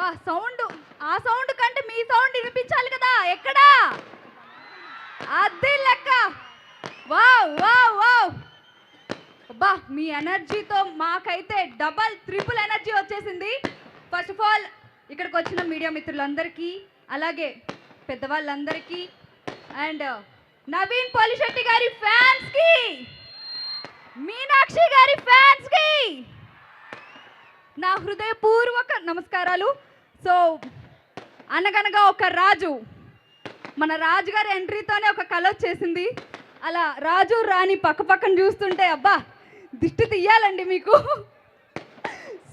బా సౌండ్, ఆ సౌండ్ కంటే మీ సౌండ్ వినిపించాలి కదా. ఎక్కడా అది లెక్క. Wow wow wow. అబ్బా మీ ఎనర్జీతో మాకైతే డబల్ ట్రిపుల్ ఎనర్జీ వచ్చేసింది. ఫస్ట్ ఆఫ్ ఆల్ ఇక్కడికి వచ్చిన మీడియా మిత్రులందరికీ, అలాగే పెద్దవాళ్ళందరికీ, అండ్ నవీన్ పోలిశెట్టి గారి ఫ్యాన్స్కి, మీనాక్షి గారి ఫ్యాన్స్కి నా హృదయపూర్వక నమస్కారాలు. సో అనగనగా ఒక రాజు, మన రాజుగారి ఎంట్రీతోనే ఒక కళ వచ్చేసింది. అలా రాజు రాణి పక్క పక్కన చూస్తుంటే అబ్బా దిష్టి తీయాలండి మీకు.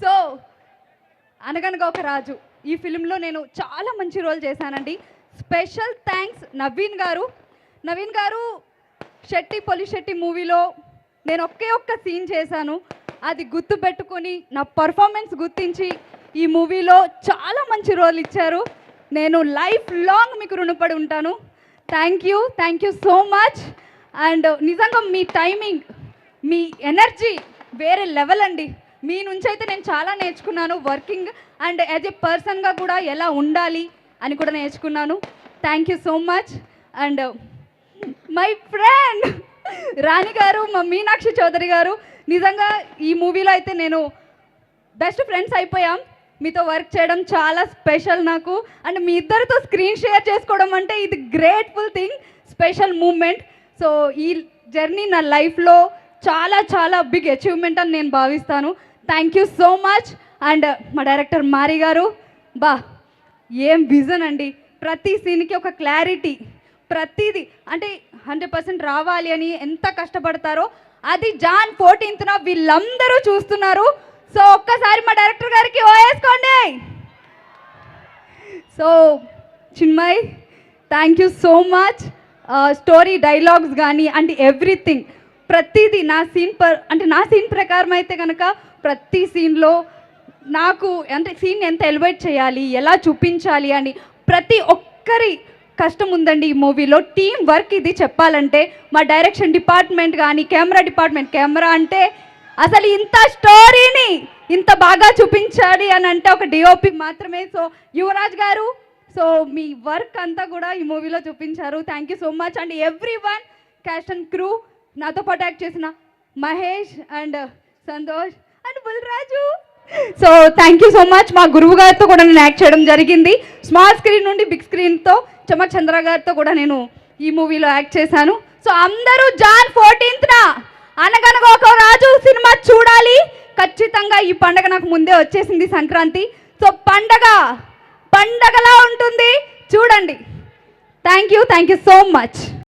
సో అనగనగా ఒక రాజు ఈ ఫిలింలో నేను చాలా మంచి రోల్ చేశానండి. స్పెషల్ థ్యాంక్స్ నవీన్ గారు. నవీన్ గారు శెట్టి పోలిశెట్టి మూవీలో నేను ఒక్క సీన్ చేశాను. అది గుర్తు పెట్టుకొని నా పర్ఫార్మెన్స్ గుర్తించి ఈ మూవీలో చాలా మంచి రోల్ ఇచ్చారు. నేను లైఫ్ లాంగ్ మీకు రుణపడి ఉంటాను. Thank you so much. And నిజంగా మీ టైమింగ్, మీ ఎనర్జీ వేరే లెవెల్ అండి. మీ నుంచి అయితే నేను చాలా నేర్చుకున్నాను. వర్కింగ్ అండ్ యాజ్ ఎ పర్సన్గా కూడా ఎలా ఉండాలి అని కూడా నేర్చుకున్నాను. Thank you so much. And my friend Rani గారు, మా మీనాక్షి చౌదరి గారు, నిజంగా ఈ మూవీలో అయితే నేను బెస్ట్ ఫ్రెండ్స్ అయిపోయాం. మీతో వర్క్ చేయడం చాలా స్పెషల్ నాకు. అండ్ మీ ఇద్దరితో స్క్రీన్ షేర్ చేసుకోవడం అంటే ఇది grateful thing, special moment. So ఈ జర్నీ నా లైఫ్లో చాలా చాలా బిగ్ అచీవ్మెంట్ అని నేను భావిస్తాను. Thank you so much. And మా డైరెక్టర్ మారి గారు, బా ఏం విజన్ అండి. ప్రతి సీన్కి ఒక క్లారిటీ, ప్రతిదీ అంటే 100% రావాలి అని ఎంత కష్టపడతారో అది జాన్ 14th వీళ్ళందరూ చూస్తున్నారు. సో ఒక్కసారి మా డైరెక్టర్ గారికి ఓయేసుకోండి. So Chinmay thank you so much. Story dialogues కానీ అంటే ఎవ్రీథింగ్, ప్రతిదీ నా సీన్ ప్రకారం అయితే కనుక ప్రతి సీన్లో నాకు అంటే సీన్ ఎంత ఎలివేట్ చేయాలి, ఎలా చూపించాలి అని ప్రతి ఒక్కరి కష్టం ఉందండి ఈ మూవీలో. టీం వర్క్ ఇది చెప్పాలంటే. మా డైరెక్షన్ డిపార్ట్మెంట్ కానీ కెమెరా డిపార్ట్మెంట్, కెమెరా అంటే అసలు ఇంత స్టోరీని ఇంత బాగా చూపించాలి అని అంటే ఒక డిఓపి మాత్రమే. సో యువరాజ్ గారు, సో మీ వర్క్ అంతా కూడా ఈ మూవీలో చూపించారు. Thank you so much. And everyone, caste and crew, నాతో పాటు యాక్ట్ చేసిన Mahesh and Santosh and Bulraju, so thank you so much. మా గురువు గారితో కూడా నేను యాక్ట్ చేయడం జరిగింది. స్మాల్ స్క్రీన్ నుండి బిగ్ స్క్రీన్తో చమక్ చంద్ర గారితో కూడా నేను ఈ మూవీలో యాక్ట్ చేశాను. సో అందరూ జాన్ 14th అనగనగా ఒక రాజు సినిమా చూడాలి ఖచ్చితంగా. ఈ పండగ నాకు ముందే వచ్చేసింది, సంక్రాంతి. సో పండగలా ఉంటుంది, చూడండి. Thank you so much.